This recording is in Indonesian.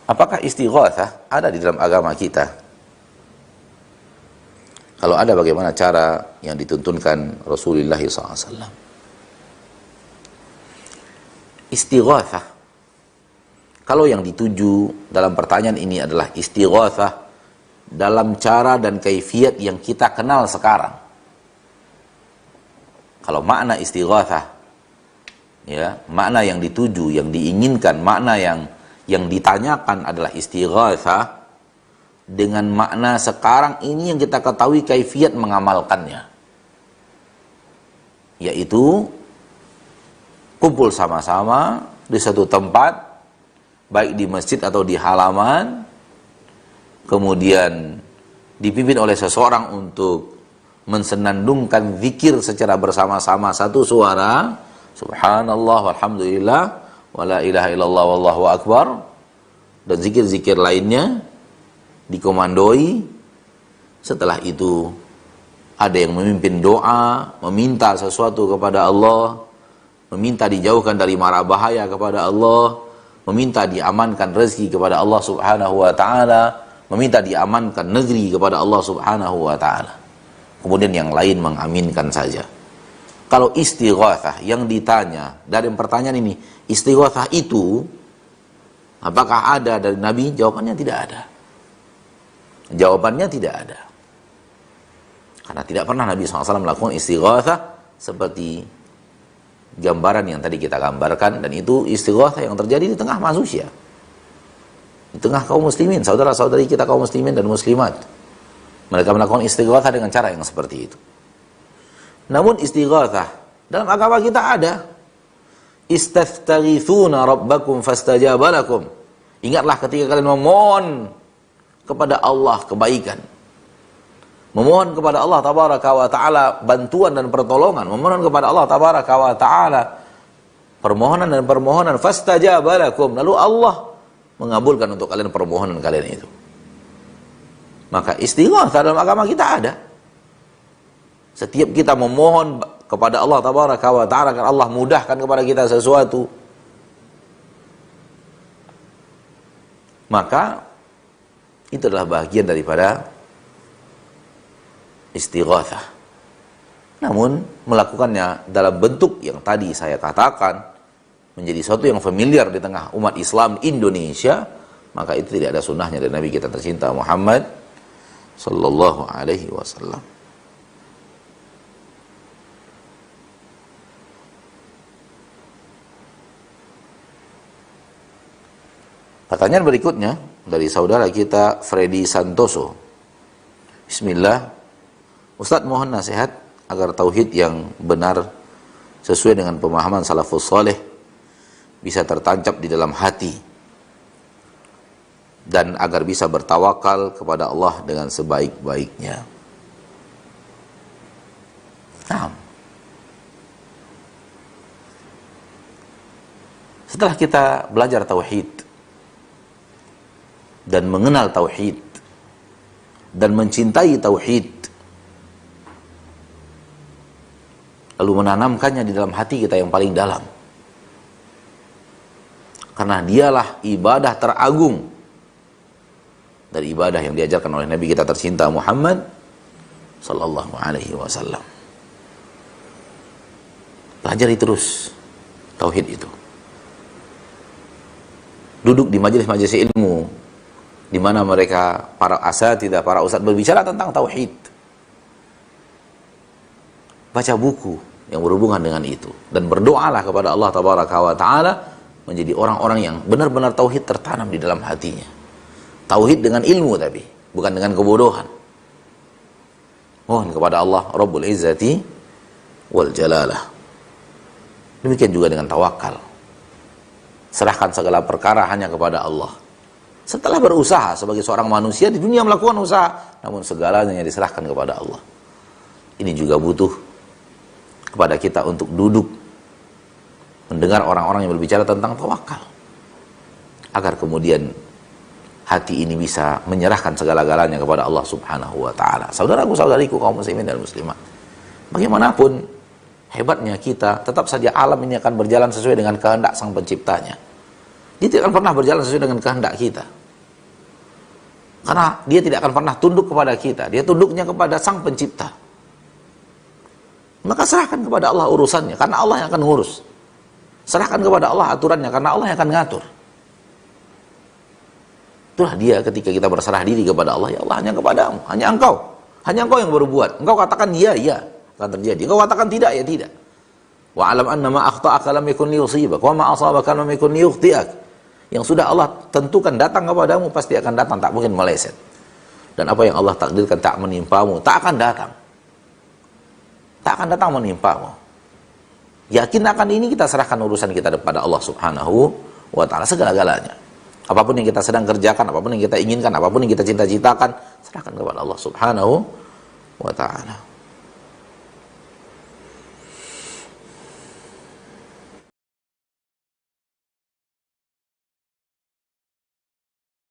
Apakah istighatsah ada di dalam agama kita? Kalau ada, bagaimana cara yang dituntunkan Rasulullah SAW? Istighatsah, kalau yang dituju dalam pertanyaan ini adalah istighatsah dalam cara dan kaifiat yang kita kenal sekarang. Kalau makna istighatsah, ya, makna yang dituju, yang diinginkan, makna yang ditanyakan adalah istighatsah dengan makna sekarang ini yang kita ketahui kaifiat mengamalkannya, yaitu kumpul sama-sama di satu tempat, baik di masjid atau di halaman, kemudian dipimpin oleh seseorang untuk mensenandungkan zikir secara bersama-sama satu suara, subhanallah walhamdulillah wala ilaha illallah wallahu akbar, dan zikir-zikir lainnya dikomandoi. Setelah itu ada yang memimpin doa, meminta sesuatu kepada Allah, meminta dijauhkan dari mara bahaya kepada Allah, meminta diamankan rezeki kepada Allah subhanahu wa ta'ala, meminta diamankan negeri kepada Allah subhanahu wa ta'ala. Kemudian yang lain mengaminkan saja. Kalau istighatsah yang ditanya dari pertanyaan ini, istighatsah itu apakah ada dari Nabi? Jawabannya tidak ada. Jawabannya tidak ada. Karena tidak pernah Nabi SAW melakukan istighatsah seperti gambaran yang tadi kita gambarkan, dan itu istighatsah yang terjadi di tengah manusia, di tengah kaum muslimin, saudara-saudari kita kaum muslimin dan muslimat. Mereka melakukan istighatsah dengan cara yang seperti itu. Namun istighatsah dalam agama kita ada. Istaghithuna rabbakum fastajaba lakum. Ingatlah ketika kalian memohon kepada Allah kebaikan, memohon kepada Allah tabaraka wa ta'ala bantuan dan pertolongan, memohon kepada Allah tabaraka wa ta'ala permohonan dan permohonan, fastajaba lakum, lalu Allah mengabulkan untuk kalian permohonan kalian itu. Maka istighatsah dalam agama kita ada. Setiap kita memohon kepada Allah tabaraka wa ta'ala agar Allah mudahkan kepada kita sesuatu, maka itu adalah bagian daripada istighatsah. Namun melakukannya dalam bentuk yang tadi saya katakan menjadi sesuatu yang familiar di tengah umat Islam Indonesia, maka itu tidak ada sunnahnya dari Nabi kita tercinta Muhammad sallallahu alaihi wasallam. Pertanyaan berikutnya dari saudara kita Freddy Santoso. Bismillah, Ustadz mohon nasihat agar tauhid yang benar sesuai dengan pemahaman salafus saleh bisa tertancap di dalam hati, dan agar bisa bertawakal kepada Allah dengan sebaik-baiknya. Nah, setelah kita belajar tauhid dan mengenal tauhid dan mencintai tauhid, lalu menanamkannya di dalam hati kita yang paling dalam, karena dialah ibadah teragung dari ibadah yang diajarkan oleh Nabi kita tercinta Muhammad sallallahu alaihi wasallam. Pelajari terus tauhid itu. Duduk di majelis-majelis ilmu di mana mereka, para asatidzah, para ustadz berbicara tentang tauhid. Baca buku yang berhubungan dengan itu dan berdoalah kepada Allah tabaraka wa ta'ala menjadi orang-orang yang benar-benar tauhid tertanam di dalam hatinya. Tauhid dengan ilmu, tapi bukan dengan kebodohan. Mohon kepada Allah Rabbul Izzati wal Jalalah. Demikian juga dengan tawakal. Serahkan segala perkara hanya kepada Allah. Setelah berusaha sebagai seorang manusia di dunia melakukan usaha, namun segalanya diserahkan kepada Allah. Ini juga butuh kepada kita untuk duduk mendengar orang-orang yang berbicara tentang tawakal, agar kemudian hati ini bisa menyerahkan segala-galanya kepada Allah subhanahu wa ta'ala. Saudaraku, saudariku, kaum muslimin dan muslimat, bagaimanapun hebatnya kita, tetap saja alam ini akan berjalan sesuai dengan kehendak sang penciptanya. Dia tidak akan pernah berjalan sesuai dengan kehendak kita. Karena dia tidak akan pernah tunduk kepada kita. Dia tunduknya kepada Sang Pencipta. Maka serahkan kepada Allah urusannya, karena Allah yang akan ngurus. Serahkan kepada Allah aturannya, karena Allah yang akan ngatur. Itulah dia ketika kita berserah diri kepada Allah, ya Allah hanya kepadamu, hanya engkau yang berbuat. Engkau katakan ya, akan terjadi. Engkau katakan tidak, ya tidak. Wa alam anna ma akhta'aka lam yakun liyusibak wa ma asabaka lam yakun liyukhti'ak. Yang sudah Allah tentukan datang kepadamu pasti akan datang, tak mungkin meleset. Dan apa yang Allah takdirkan tak menimpamu, tak akan datang. Tak akan datang menimpamu. Yakin akan ini, kita serahkan urusan kita kepada Allah Subhanahu wa ta'ala segala-galanya. Apapun yang kita sedang kerjakan, apapun yang kita inginkan, apapun yang kita cita-citakan, serahkan kepada Allah Subhanahu wa ta'ala.